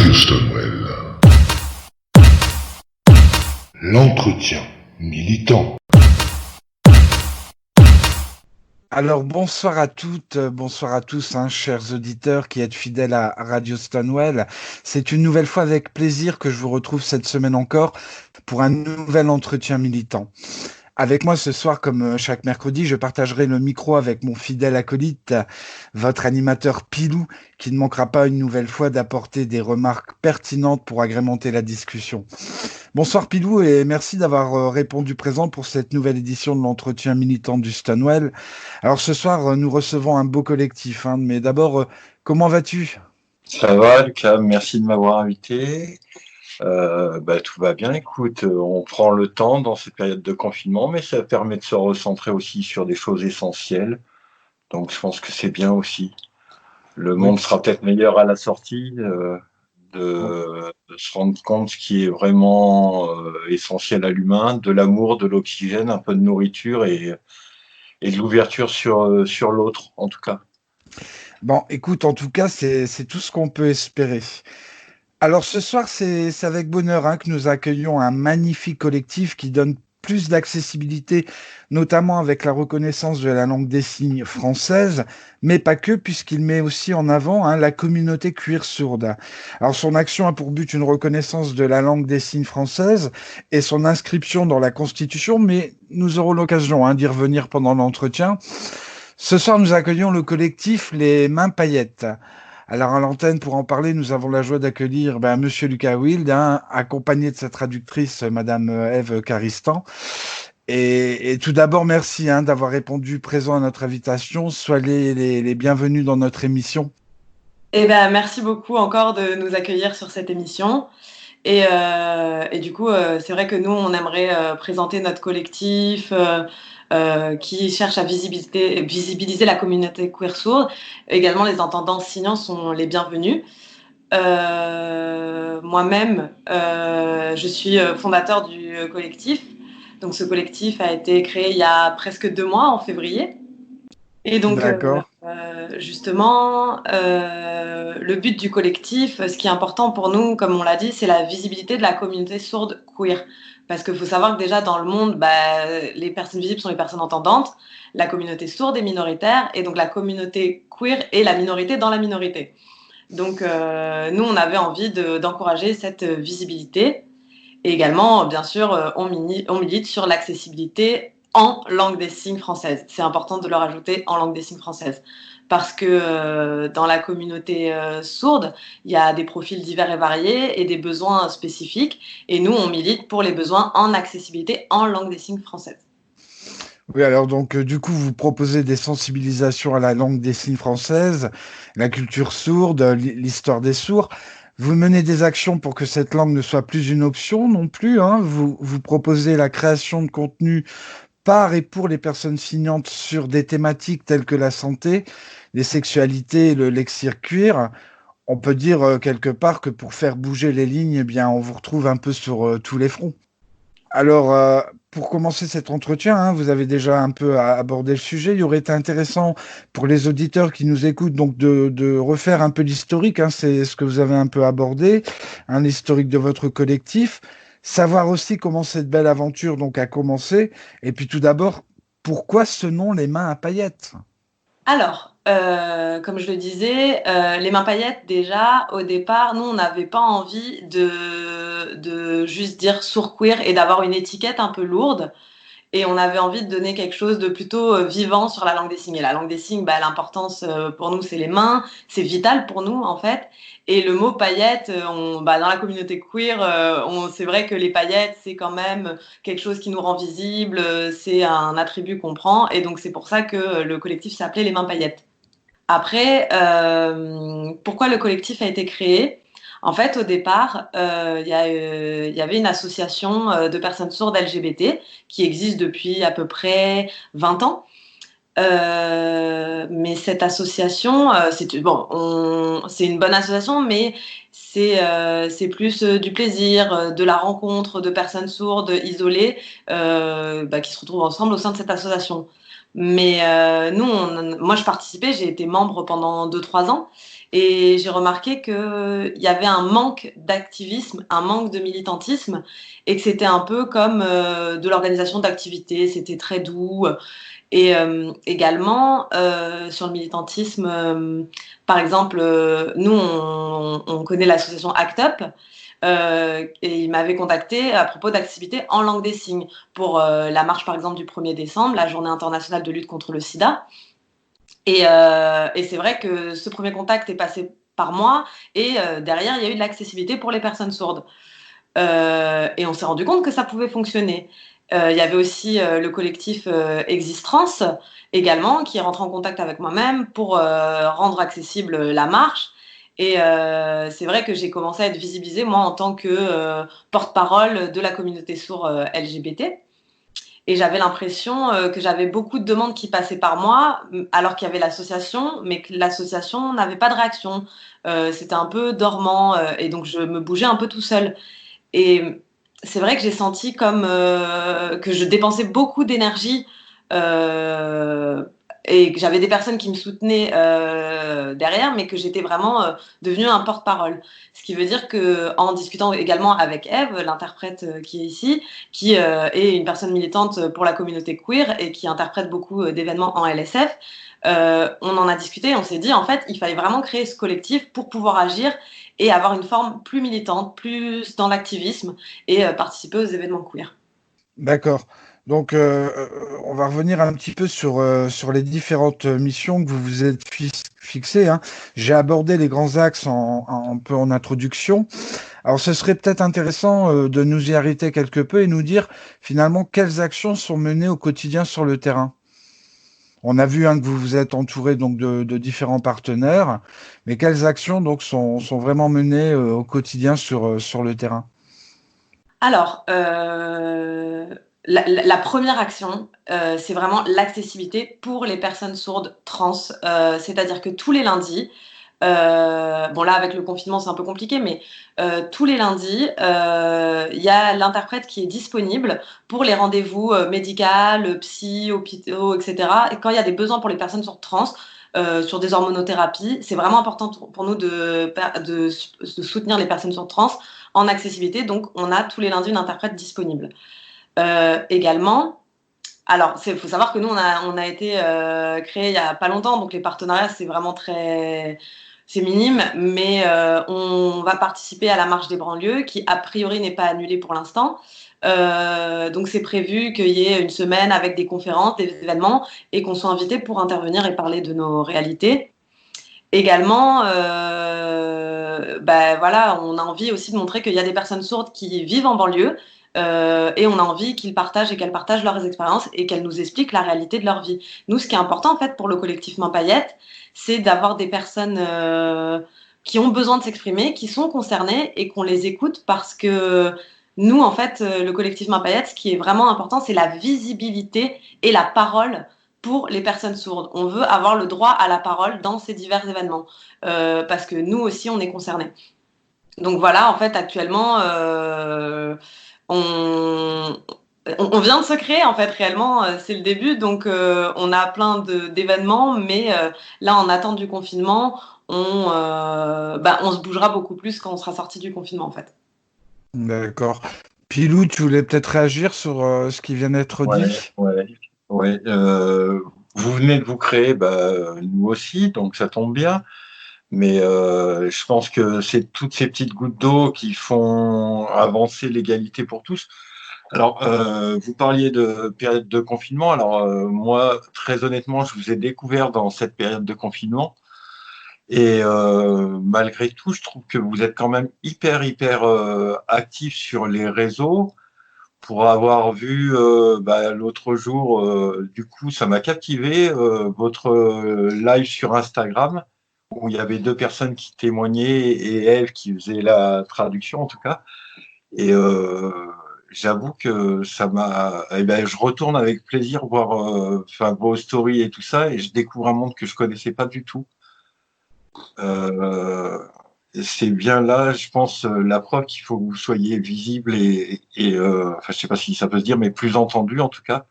Radio Stonewall. L'entretien militant. Alors bonsoir à toutes, bonsoir à tous, chers auditeurs qui êtes fidèles à Radio Stonewall. C'est une nouvelle fois avec plaisir que je vous retrouve cette semaine encore pour un nouvel entretien militant. Avec moi ce soir, comme chaque mercredi, je partagerai le micro avec mon fidèle acolyte, votre animateur Pilou, qui ne manquera pas une nouvelle fois d'apporter des remarques pertinentes pour agrémenter la discussion. Bonsoir Pilou et merci d'avoir répondu présent pour cette nouvelle édition de l'entretien militant du Stonewall. Alors ce soir, nous recevons un beau collectif, mais d'abord, comment vas-tu ? Ça va Lucas, merci de m'avoir invité. Tout va bien, écoute, on prend le temps dans cette période de confinement, mais ça permet de se recentrer aussi sur des choses essentielles. Donc je pense que c'est bien aussi. Le monde sera peut-être meilleur à la sortie, de se rendre compte ce qui est vraiment essentiel à l'humain, de l'amour, de l'oxygène, un peu de nourriture et de l'ouverture sur l'autre, en tout cas. Bon, écoute, en tout cas, c'est tout ce qu'on peut espérer. Alors ce soir, c'est avec bonheur que nous accueillons un magnifique collectif qui donne plus d'accessibilité, notamment avec la reconnaissance de la langue des signes française, mais pas que, puisqu'il met aussi en avant la communauté cuir sourde. Alors son action a pour but une reconnaissance de la langue des signes française et son inscription dans la Constitution, mais nous aurons l'occasion d'y revenir pendant l'entretien. Ce soir, nous accueillons le collectif Les Mains Paillettes. Alors à l'antenne, pour en parler, nous avons la joie d'accueillir Monsieur Lucas Wild, accompagné de sa traductrice, Madame Ève Caristan. Et tout d'abord, merci d'avoir répondu présent à notre invitation. Soyez les bienvenus dans notre émission. Merci beaucoup encore de nous accueillir sur cette émission. Et du coup, c'est vrai que nous, on aimerait présenter notre collectif qui cherche à visibiliser la communauté queer sourde. Également, les entendants signants sont les bienvenus. Moi-même, je suis fondateur du collectif. Donc, ce collectif a été créé il y a presque 2 mois, en février. Et donc, justement, le but du collectif, ce qui est important pour nous, comme on l'a dit, c'est la visibilité de la communauté sourde queer. Parce qu'il faut savoir que déjà dans le monde, les personnes visibles sont les personnes entendantes, la communauté sourde est minoritaire, et donc la communauté queer est la minorité dans la minorité. Donc, nous, on avait envie d'encourager cette visibilité. Et également, bien sûr, on milite sur l'accessibilité en langue des signes française. C'est important de le rajouter en langue des signes française. Parce que dans la communauté sourde, il y a des profils divers et variés et des besoins spécifiques. Et nous, on milite pour les besoins en accessibilité en langue des signes française. Oui, alors donc du coup, vous proposez des sensibilisations à la langue des signes française, la culture sourde, l'histoire des sourds. Vous menez des actions pour que cette langue ne soit plus une option non plus. Vous proposez la création de contenu par et pour les personnes signantes sur des thématiques telles que la santé, les sexualités et le lexir queer. On peut dire quelque part que pour faire bouger les lignes, on vous retrouve un peu sur tous les fronts. Alors, pour commencer cet entretien, vous avez déjà un peu abordé le sujet. Il aurait été intéressant pour les auditeurs qui nous écoutent donc de refaire un peu l'historique. C'est ce que vous avez un peu abordé, l'historique de votre collectif. Savoir aussi comment cette belle aventure donc a commencé. Et puis tout d'abord, pourquoi ce nom Les Mains à Paillettes ? Alors, comme je le disais, les mains paillettes, déjà, au départ, nous, on n'avait pas envie de juste dire sourd queer et d'avoir une étiquette un peu lourde. Et on avait envie de donner quelque chose de plutôt vivant sur la langue des signes. Et la langue des signes, l'importance pour nous, c'est les mains. C'est vital pour nous, en fait. Et le mot paillettes, dans la communauté queer, c'est vrai que les paillettes, c'est quand même quelque chose qui nous rend visible. C'est un attribut qu'on prend. Et donc, c'est pour ça que le collectif s'appelait Les Mains Paillettes. Après, pourquoi le collectif a été créé ? En fait, au départ, il y avait une association de personnes sourdes LGBT qui existe depuis à peu près 20 ans. Mais cette association, c'est une bonne association, mais c'est plus du plaisir, de la rencontre de personnes sourdes isolées qui se retrouvent ensemble au sein de cette association. Mais moi, je participais, j'ai été membre pendant 2-3 ans. Et j'ai remarqué qu'il y avait un manque d'activisme, un manque de militantisme, et que c'était un peu comme de l'organisation d'activités, c'était très doux. Et également, sur le militantisme, par exemple, nous, on connaît l'association ACT UP, et il m'avait contacté à propos d'activités en langue des signes pour la marche, par exemple, du 1er décembre, la journée internationale de lutte contre le sida. Et c'est vrai que ce premier contact est passé par moi, et derrière, il y a eu de l'accessibilité pour les personnes sourdes. Et on s'est rendu compte que ça pouvait fonctionner. Il y avait aussi le collectif Existrans également, qui est rentré en contact avec moi-même pour rendre accessible la marche. Et c'est vrai que j'ai commencé à être visibilisée, moi, en tant que porte-parole de la communauté sourde LGBT. Et j'avais l'impression que j'avais beaucoup de demandes qui passaient par moi, alors qu'il y avait l'association, mais que l'association n'avait pas de réaction. C'était un peu dormant, et donc je me bougeais un peu tout seul. Et c'est vrai que j'ai senti comme que je dépensais beaucoup d'énergie, et que j'avais des personnes qui me soutenaient derrière, mais que j'étais vraiment devenue un porte-parole. Ce qui veut dire qu'en discutant également avec Eve, l'interprète qui est ici, qui est une personne militante pour la communauté queer et qui interprète beaucoup d'événements en LSF, on en a discuté et on s'est dit, en fait, il fallait vraiment créer ce collectif pour pouvoir agir et avoir une forme plus militante, plus dans l'activisme et participer aux événements queer. D'accord. Donc, on va revenir un petit peu sur les différentes missions que vous vous êtes fixées, hein. J'ai abordé les grands axes un peu en introduction. Alors, ce serait peut-être intéressant de nous y arrêter quelque peu et nous dire finalement quelles actions sont menées au quotidien sur le terrain. On a vu, hein, que vous vous êtes entouré donc de différents partenaires, mais quelles actions donc sont vraiment menées au quotidien sur le terrain? Alors, la première action, c'est vraiment l'accessibilité pour les personnes sourdes trans. C'est-à-dire que tous les lundis, bon là avec le confinement c'est un peu compliqué, mais tous les lundis, il y a l'interprète qui est disponible pour les rendez-vous médicaux, psy, hôpitaux, etc. Et quand il y a des besoins pour les personnes sourdes trans, sur des hormonothérapies, c'est vraiment important pour nous de soutenir les personnes sourdes trans en accessibilité. Donc on a tous les lundis une interprète disponible. Également, alors, il faut savoir que nous, on a été créé il n'y a pas longtemps, donc les partenariats, c'est vraiment c'est minime, mais on va participer à la marche des banlieues, qui a priori n'est pas annulée pour l'instant. Donc c'est prévu qu'il y ait une semaine avec des conférences, des événements, et qu'on soit invité pour intervenir et parler de nos réalités. Également, voilà, on a envie aussi de montrer qu'il y a des personnes sourdes qui vivent en banlieue, et on a envie qu'ils partagent et qu'elles partagent leurs expériences et qu'elles nous expliquent la réalité de leur vie. Nous, ce qui est important en fait pour le collectif Main Paillette, c'est d'avoir des personnes qui ont besoin de s'exprimer, qui sont concernées et qu'on les écoute, parce que nous, en fait, le collectif Main Paillette, ce qui est vraiment important, c'est la visibilité et la parole pour les personnes sourdes. On veut avoir le droit à la parole dans ces divers événements, parce que nous aussi, on est concernés. Donc voilà, en fait, actuellement, on vient de se créer, en fait, réellement, c'est le début. Donc on a plein d'événements, mais là, en attente du confinement, on se bougera beaucoup plus quand on sera sorti du confinement, en fait. D'accord. Pilou, tu voulais peut-être réagir sur ce qui vient d'être dit? Ouais. Vous venez de vous créer, nous aussi, donc ça tombe bien. Mais je pense que c'est toutes ces petites gouttes d'eau qui font avancer l'égalité pour tous. Alors, vous parliez de période de confinement. Alors, moi, très honnêtement, je vous ai découvert dans cette période de confinement. Et malgré tout, je trouve que vous êtes quand même hyper actif sur les réseaux. Pour avoir vu l'autre jour, du coup, ça m'a captivé, votre live sur Instagram, où il y avait deux personnes qui témoignaient et Eve qui faisait la traduction en tout cas. Et j'avoue que ça m'a. Je retourne avec plaisir voir vos stories et tout ça, et je découvre un monde que je connaissais pas du tout. C'est bien là, je pense, la preuve qu'il faut que vous soyez visible et je sais pas si ça peut se dire, mais plus entendu en tout cas,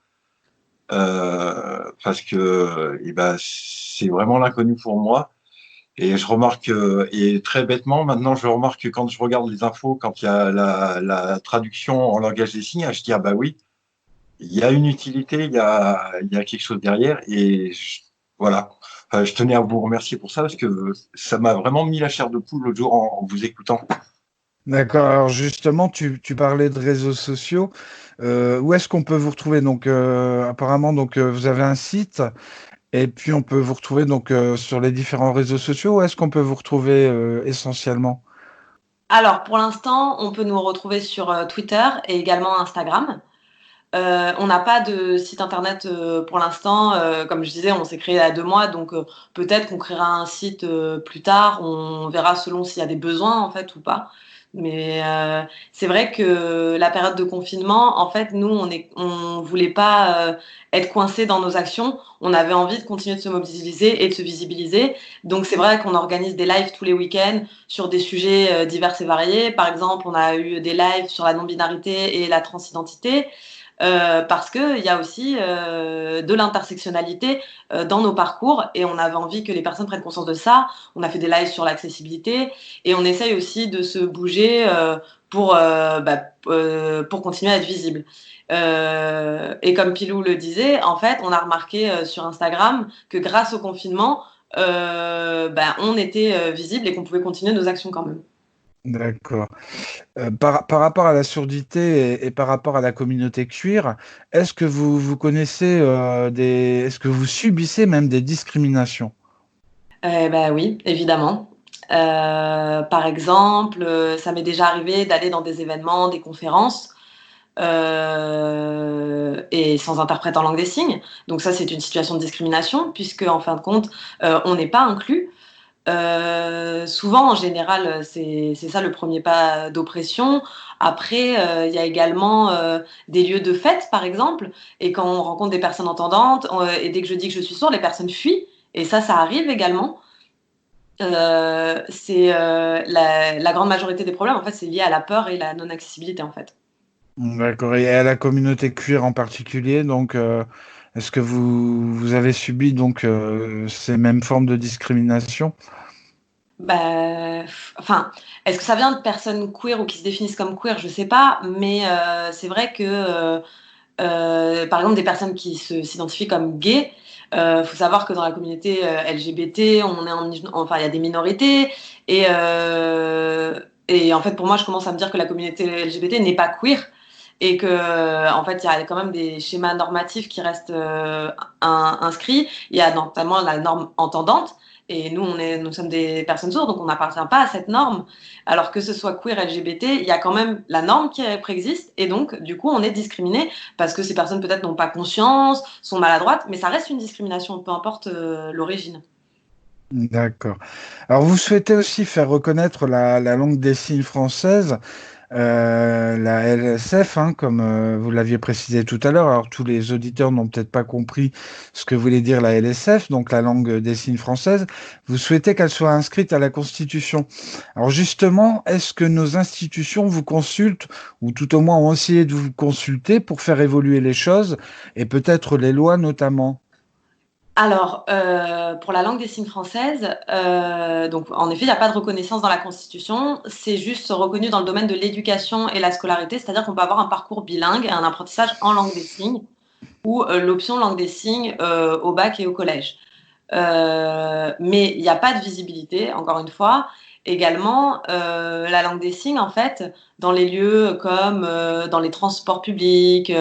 parce que c'est vraiment l'inconnu pour moi. Et je remarque, et très bêtement, maintenant, je remarque que quand je regarde les infos, quand il y a la traduction en langage des signes, je dis, ah bah oui, il y a une utilité, il y a quelque chose derrière. Voilà. Je tenais à vous remercier pour ça parce que ça m'a vraiment mis la chair de poule l'autre jour en vous écoutant. D'accord. Alors justement, tu parlais de réseaux sociaux. Où est-ce qu'on peut vous retrouver? Donc, apparemment, donc, vous avez un site et puis on peut vous retrouver donc sur les différents réseaux sociaux. Où est-ce qu'on peut vous retrouver essentiellement? Alors, pour l'instant, on peut nous retrouver sur Twitter et également Instagram. On n'a pas de site internet pour l'instant. Comme je disais, on s'est créé il y a 2 mois, donc peut-être qu'on créera un site plus tard. On verra selon s'il y a des besoins en fait ou pas. Mais c'est vrai que la période de confinement, en fait, nous, on voulait pas être coincés dans nos actions. On avait envie de continuer de se mobiliser et de se visibiliser. Donc c'est vrai qu'on organise des lives tous les week-ends sur des sujets divers et variés. Par exemple, on a eu des lives sur la non-binarité et la transidentité. Parce qu'il y a aussi de l'intersectionnalité dans nos parcours et on avait envie que les personnes prennent conscience de ça. On a fait des lives sur l'accessibilité et on essaye aussi de se bouger pour continuer à être visible. Et comme Pilou le disait, en fait, on a remarqué sur Instagram que grâce au confinement, on était visible et qu'on pouvait continuer nos actions quand même. D'accord. Par rapport à la surdité et par rapport à la communauté cuir, est-ce que vous connaissez est-ce que vous subissez même des discriminations? Oui, évidemment. Par exemple, ça m'est déjà arrivé d'aller dans des événements, des conférences, et sans interprète en langue des signes. Donc ça, c'est une situation de discrimination puisque, en fin de compte, on n'est pas inclus. Souvent, en général, c'est ça le premier pas d'oppression. Après, il y a également des lieux de fête, par exemple, et quand on rencontre des personnes entendantes, et dès que je dis que je suis sourde, les personnes fuient, et ça arrive également. C'est la grande majorité des problèmes, en fait, c'est lié à la peur et la non-accessibilité, en fait. D'accord. Et à la communauté cuir en particulier, donc, est-ce que vous avez subi donc ces mêmes formes de discrimination? Enfin, est-ce que ça vient de personnes queer ou qui se définissent comme queer? Je sais pas, mais c'est vrai que, par exemple, des personnes qui s'identifient comme gays, faut savoir que dans la communauté LGBT, enfin, il y a des minorités et en fait, pour moi, je commence à me dire que la communauté LGBT n'est pas queer et que, en fait, il y a quand même des schémas normatifs qui restent inscrits. Il y a notamment la norme entendante. Et nous sommes des personnes sourdes, donc on n'appartient pas à cette norme. Alors que ce soit queer, LGBT, il y a quand même la norme qui préexiste, et donc, du coup, on est discriminé parce que ces personnes peut-être n'ont pas conscience, sont maladroites, mais ça reste une discrimination, peu importe l'origine. D'accord. Alors, vous souhaitez aussi faire reconnaître la langue des signes française, la LSF, hein, comme vous l'aviez précisé tout à l'heure. Alors, tous les auditeurs n'ont peut-être pas compris ce que voulait dire la LSF, donc la langue des signes française. Vous souhaitez qu'elle soit inscrite à la Constitution. Alors, justement, est-ce que nos institutions vous consultent, ou tout au moins ont essayé de vous consulter pour faire évoluer les choses, et peut-être les lois notamment? Alors, pour la langue des signes française, donc en effet, il n'y a pas de reconnaissance dans la Constitution, c'est juste reconnu dans le domaine de l'éducation et la scolarité, c'est-à-dire qu'on peut avoir un parcours bilingue et un apprentissage en langue des signes ou l'option langue des signes au bac et au collège. Mais il n'y a pas de visibilité, encore une fois. Également, la langue des signes, en fait, dans les lieux comme dans les transports publics,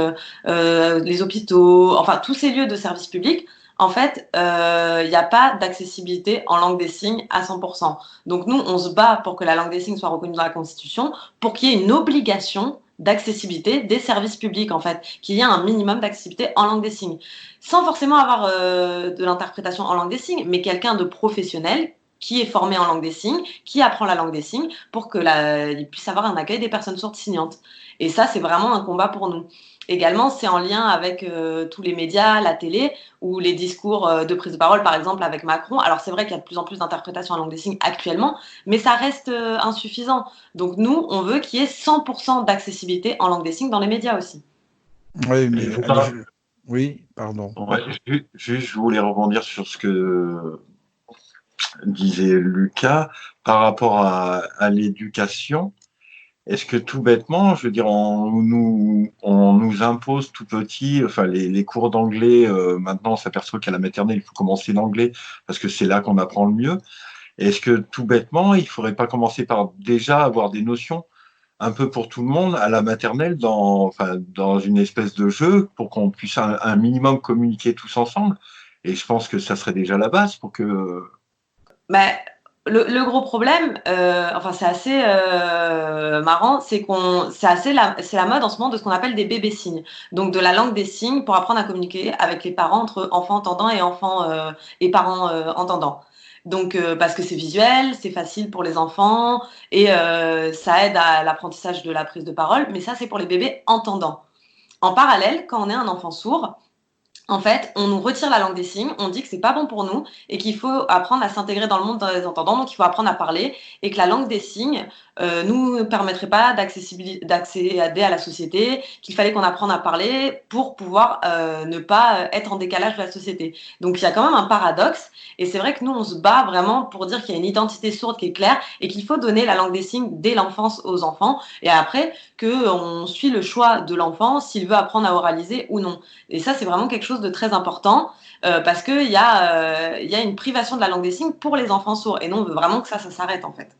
les hôpitaux, enfin tous ces lieux de service public, en fait, il n'y a pas d'accessibilité en langue des signes à 100%. Donc nous, on se bat pour que la langue des signes soit reconnue dans la Constitution, pour qu'il y ait une obligation d'accessibilité des services publics, en fait, qu'il y ait un minimum d'accessibilité en langue des signes sans forcément avoir de l'interprétation en langue des signes, mais quelqu'un de professionnel qui est formé en langue des signes, qui apprend la langue des signes pour il puisse avoir un accueil des personnes sourdes signantes. Et ça, c'est vraiment un combat pour nous. Également, c'est en lien avec tous les médias, la télé, ou les discours de prise de parole, par exemple avec Macron. Alors c'est vrai qu'il y a de plus en plus d'interprétations en langue des signes actuellement, mais ça reste insuffisant. Donc nous, on veut qu'il y ait 100% d'accessibilité en langue des signes dans les médias aussi. Oui, mais Et vous oui, pardon. Ouais, juste, je voulais rebondir sur ce que disait Lucas, par rapport à l'éducation. Est-ce que tout bêtement, je veux dire, on nous impose tout petit, enfin les cours d'anglais, maintenant on s'aperçoit qu'à la maternelle, il faut commencer l'anglais parce que c'est là qu'on apprend le mieux. Est-ce que tout bêtement, il ne faudrait pas commencer par déjà avoir des notions un peu pour tout le monde à la maternelle enfin, dans une espèce de jeu pour qu'on puisse un minimum communiquer tous ensemble? Et je pense que ça serait déjà la base pour que... Bah, le gros problème, enfin c'est assez marrant, c'est la mode en ce moment de ce qu'on appelle des bébés signes, donc de la langue des signes pour apprendre à communiquer avec les parents entre enfants entendants et enfants et parents entendants. Donc parce que c'est visuel, c'est facile pour les enfants et ça aide à l'apprentissage de la prise de parole, mais ça c'est pour les bébés entendants. En parallèle, quand on est un enfant sourd, en fait, on nous retire la langue des signes, on dit que c'est pas bon pour nous et qu'il faut apprendre à s'intégrer dans le monde des entendants, donc il faut apprendre à parler et que la langue des signes nous permettrait pas d'accéder à la société, qu'il fallait qu'on apprenne à parler pour pouvoir ne pas être en décalage de la société. Donc il y a quand même un paradoxe et c'est vrai que nous on se bat vraiment pour dire qu'il y a une identité sourde qui est claire et qu'il faut donner la langue des signes dès l'enfance aux enfants et après qu'on suit le choix de l'enfant s'il veut apprendre à oraliser ou non. Et ça, c'est vraiment quelque chose de très important parce qu'il y a une privation de la langue des signes pour les enfants sourds. Et nous, on veut vraiment que ça s'arrête, en fait.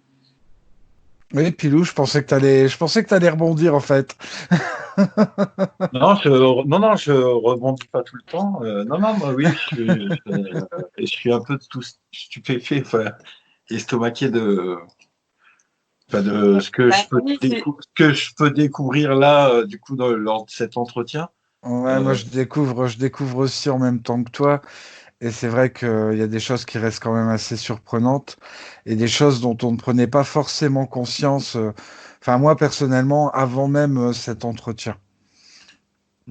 Oui, Pilou, je pensais que t'allais rebondir, en fait. Non, non, je rebondis pas tout le temps. Non, non, moi, oui, je suis un peu tout stupéfait, enfin, estomaqué de ce que Bah, je peux oui, ce que je peux découvrir là, du coup, lors de cet entretien. Ouais, moi, je découvre aussi en même temps que toi. Et c'est vrai qu'il y a des choses qui restent quand même assez surprenantes et des choses dont on ne prenait pas forcément conscience. Enfin, moi, personnellement, avant même cet entretien.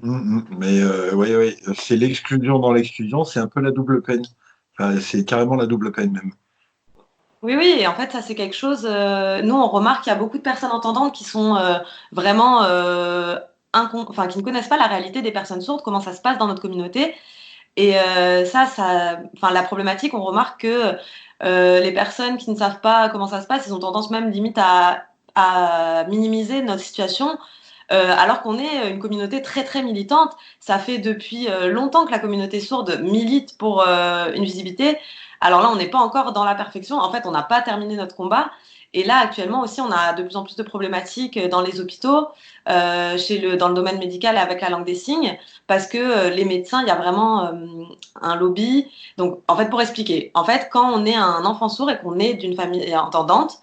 Mais oui, oui, c'est l'exclusion dans l'exclusion, c'est un peu la double peine. Enfin, c'est carrément la double peine même. oui, oui, et en fait, ça, c'est quelque chose. Nous, on remarque qu'il y a beaucoup de personnes entendantes qui sont vraiment. Enfin, qui ne connaissent pas la réalité des personnes sourdes, comment ça se passe dans notre communauté. Et enfin, la problématique, on remarque que les personnes qui ne savent pas comment ça se passe, ils ont tendance même limite à minimiser notre situation, alors qu'on est une communauté très très militante. Ça fait depuis longtemps que la communauté sourde milite pour une visibilité. Alors là, on n'est pas encore dans la perfection. En fait, on n'a pas terminé notre combat. Et là, actuellement aussi, on a de plus en plus de problématiques dans les hôpitaux, dans le domaine médical et avec la langue des signes, parce que les médecins, il y a vraiment un lobby. Donc, en fait, pour expliquer, en fait, quand on est un enfant sourd et qu'on est d'une famille entendante,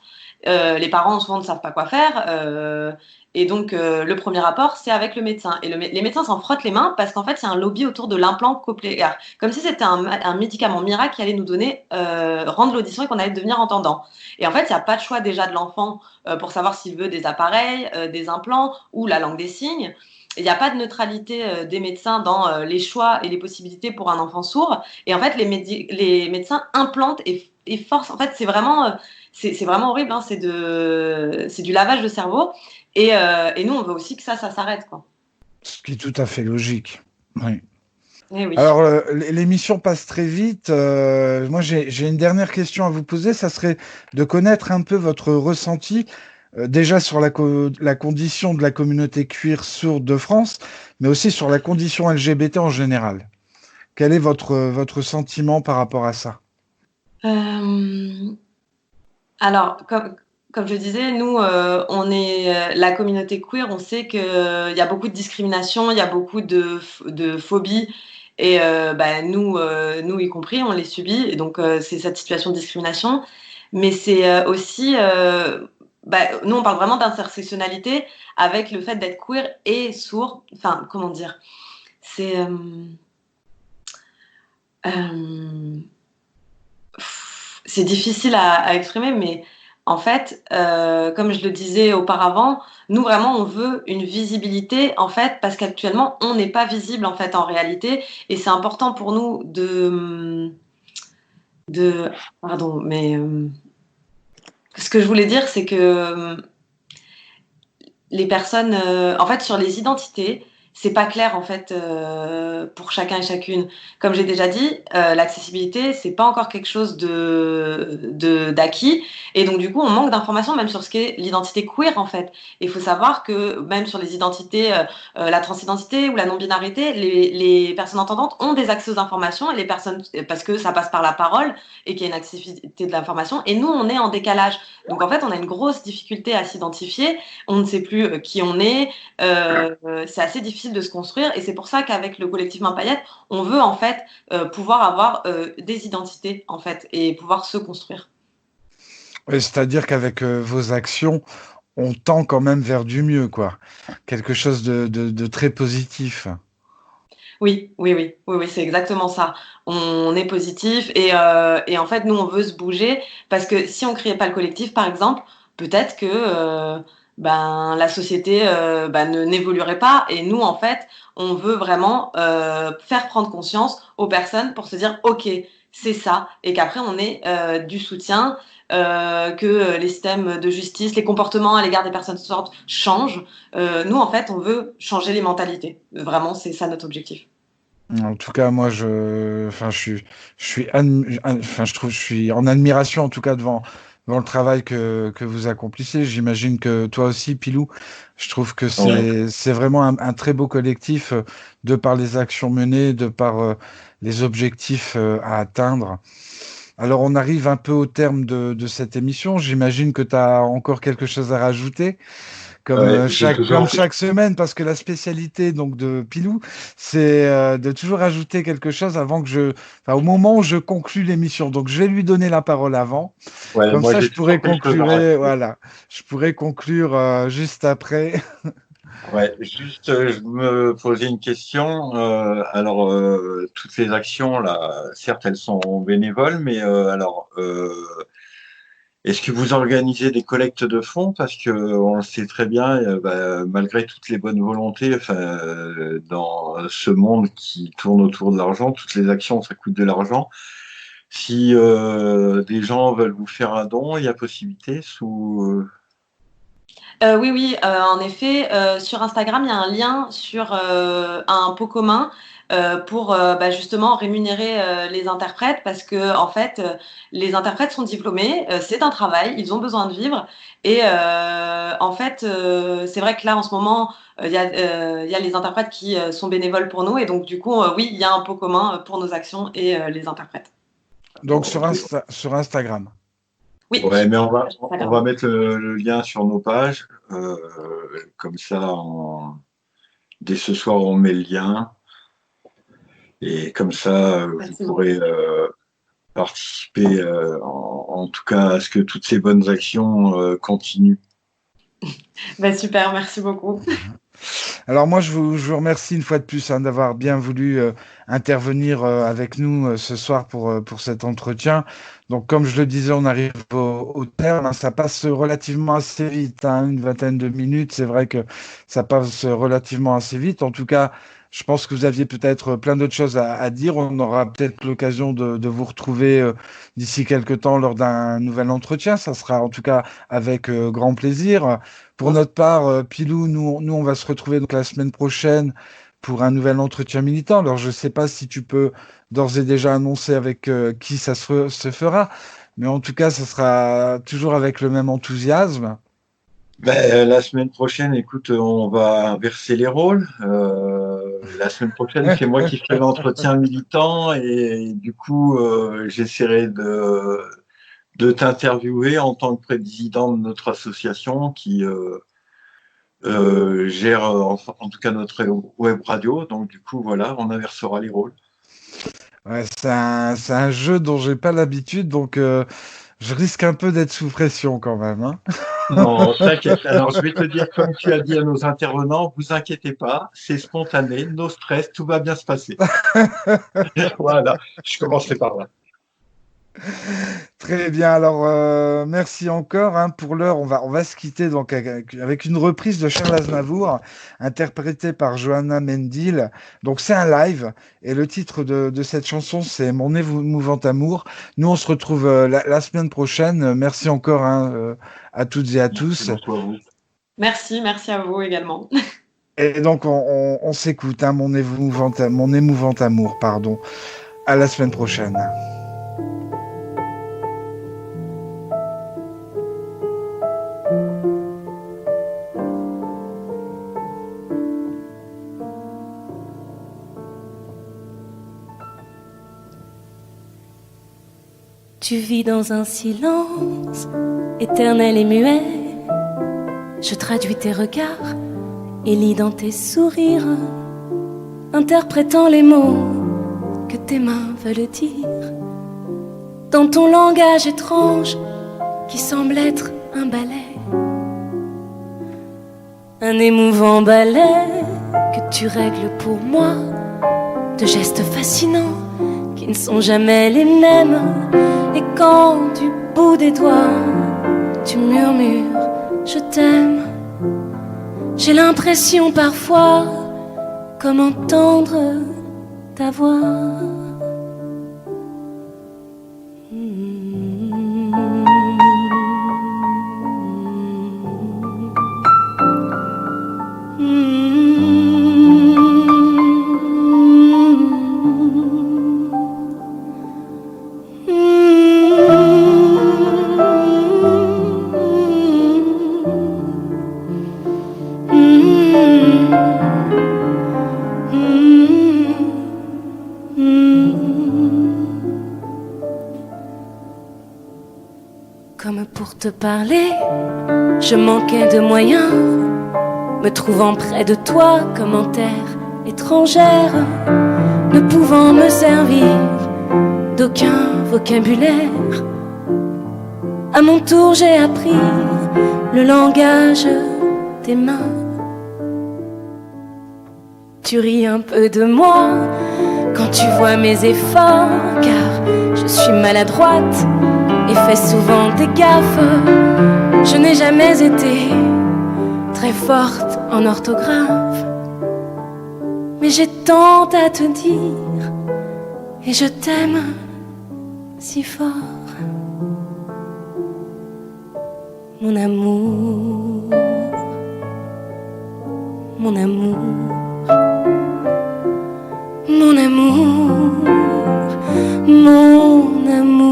les parents souvent ne savent pas quoi faire. Et donc, le premier rapport, c'est avec le médecin. Et les médecins s'en frottent les mains parce qu'en fait, il y a un lobby autour de l'implant cochléaire. Comme si c'était un médicament miracle qui allait nous donner, rendre l'audition et qu'on allait devenir entendant. Et en fait, il n'y a pas de choix déjà de l'enfant pour savoir s'il veut des appareils, des implants ou la langue des signes. Il n'y a pas de neutralité des médecins dans les choix et les possibilités pour un enfant sourd. Et en fait, les médecins implantent et forcent. En fait, c'est vraiment horrible. Hein, c'est du lavage de cerveau. Et nous, on veut aussi que ça s'arrête, quoi. Ce qui est tout à fait logique. Oui. Eh oui. Alors, l'émission passe très vite. Moi, j'ai une dernière question à vous poser. Ça serait de connaître un peu votre ressenti, déjà sur la condition de la communauté cuir sourde de France, mais aussi sur la condition LGBT en général. Quel est votre sentiment par rapport à ça? Alors, comme je disais, nous, on est la communauté queer, on sait qu'il y a beaucoup de discrimination, il y a beaucoup de phobies, et nous y compris, on les subit, et donc c'est cette situation de discrimination. Mais c'est aussi, nous, on parle vraiment d'intersectionnalité avec le fait d'être queer et sourd. Enfin, comment dire? C'est euh, c'est difficile à exprimer, mais en fait, comme je le disais auparavant, nous vraiment on veut une visibilité en fait parce qu'actuellement on n'est pas visible en fait en réalité et c'est important pour nous de pardon, mais ce que je voulais dire c'est que les personnes en fait sur les identités, c'est pas clair en fait pour chacun et chacune. Comme j'ai déjà dit, l'accessibilité c'est pas encore quelque chose d'acquis et donc du coup on manque d'informations même sur ce qu'est l'identité queer en fait. Et il faut savoir que même sur les identités, la transidentité ou la non-binarité, les personnes entendantes ont des accès aux informations et les personnes parce que ça passe par la parole et qu'il y a une accessibilité de l'information et nous on est en décalage. Donc en fait on a une grosse difficulté à s'identifier, on ne sait plus qui on est. C'est assez difficile de se construire et c'est pour ça qu'avec le collectif Main Paillettes, on veut en fait pouvoir avoir des identités en fait et pouvoir se construire. Ouais, c'est-à-dire qu'avec vos actions, on tend quand même vers du mieux, quoi. Quelque chose de très positif. Oui, c'est exactement ça. On est positif et en fait, nous, on veut se bouger parce que si on créait pas le collectif, par exemple, peut-être que la société n'évoluerait pas. Et nous, en fait, on veut vraiment faire prendre conscience aux personnes pour se dire, OK, c'est ça, et qu'après, on ait du soutien, que les systèmes de justice, les comportements à l'égard des personnes sortes changent. Nous, en fait, on veut changer les mentalités. Vraiment, c'est ça notre objectif. En tout cas, moi, je suis en admiration, en tout cas, devant le travail que vous accomplissez. J'imagine que toi aussi, Pilou, je trouve que Ouais. c'est vraiment un très beau collectif de par les actions menées, de par les objectifs à atteindre. Alors, on arrive un peu au terme de cette émission. J'imagine que tu as encore quelque chose à rajouter. J'ai Comme toujours. chaque semaine, parce que la spécialité donc de Pilou, c'est de toujours ajouter quelque chose au moment où je conclue l'émission. Donc je vais lui donner la parole avant, Ouais, comme moi ça j'ai toujours quelque chose à rajouter. voilà, je pourrais conclure juste après. Ouais, juste, je me posais une question. Toutes ces actions là, certes, elles sont bénévoles, mais est-ce que vous organisez des collectes de fonds? Parce que on le sait très bien, malgré toutes les bonnes volontés, dans ce monde qui tourne autour de l'argent, toutes les actions, ça coûte de l'argent. Si des gens veulent vous faire un don, il y a possibilité sous. Oui, en effet, sur Instagram, il y a un lien sur un pot commun pour justement rémunérer les interprètes parce que en fait, les interprètes sont diplômés, c'est un travail, ils ont besoin de vivre et en fait, c'est vrai que là en ce moment, il y a les interprètes qui sont bénévoles pour nous et donc du coup, oui, il y a un pot commun pour nos actions et les interprètes. Donc Bon, ok. sur Instagram. Oui, Ouais, mais on va Instagram. mettre le lien sur nos pages. Comme ça, dès ce soir, on met le lien. Et comme ça, vous Merci beaucoup. pourrez participer, en tout cas, à ce que toutes ces bonnes actions continuent. Super, merci beaucoup. Alors moi, je vous remercie une fois de plus d'avoir bien voulu intervenir avec nous ce soir pour cet entretien. Donc comme je le disais, on arrive au terme, hein. Ça passe relativement assez vite, hein, une vingtaine de minutes. C'est vrai que ça passe relativement assez vite. En tout cas, je pense que vous aviez peut-être plein d'autres choses à dire. On aura peut-être l'occasion de vous retrouver d'ici quelques temps lors d'un nouvel entretien. Ça sera en tout cas avec grand plaisir. Pour notre part, Pilou, nous, on va se retrouver donc la semaine prochaine pour un nouvel entretien militant. Alors, je ne sais pas si tu peux d'ores et déjà annoncer avec qui ça se fera, mais en tout cas, ça sera toujours avec le même enthousiasme. La semaine prochaine, écoute, on va inverser les rôles. La semaine prochaine, c'est moi qui ferai l'entretien militant et du coup, j'essaierai de t'interviewer en tant que président de notre association qui gère en tout cas notre web radio. Donc du coup, voilà, on inversera les rôles. Ouais, c'est un jeu dont j'ai pas l'habitude, donc je risque un peu d'être sous pression quand même, hein. Non, t'inquiète. Alors, je vais te dire, comme tu as dit à nos intervenants, vous inquiétez pas, c'est spontané, no stress, tout va bien se passer. Voilà, je commencerai par là. Très bien, alors merci encore, hein. Pour l'heure, on va se quitter donc avec une reprise de Charles Aznavour, interprétée par Johanna Mendil. Donc c'est un live, et le titre de cette chanson, c'est Mon émouvant amour. Nous, on se retrouve la semaine prochaine. Merci encore, hein, à toutes et à Merci tous. beaucoup à vous. Merci à vous également. Et donc, on s'écoute, hein, mon émouvant amour, pardon. À la semaine prochaine. Tu vis dans un silence éternel et muet. Je traduis tes regards et lis dans tes sourires, interprétant les mots que tes mains veulent dire. Dans ton langage étrange qui semble être un ballet, un émouvant ballet que tu règles pour moi, de gestes fascinants qui ne sont jamais les mêmes. Et quand du bout des doigts tu murmures je t'aime, j'ai l'impression parfois comme entendre ta voix. Comme pour te parler, je manquais de moyens, me trouvant près de toi comme en terre étrangère, ne pouvant me servir d'aucun vocabulaire. À mon tour j'ai appris le langage des mains. Tu ris un peu de moi quand tu vois mes efforts, car je suis maladroite et fais souvent des gaffes. Je n'ai jamais été très forte en orthographe, mais j'ai tant à te dire et je t'aime si fort. Mon amour, mon amour, mon amour, mon amour.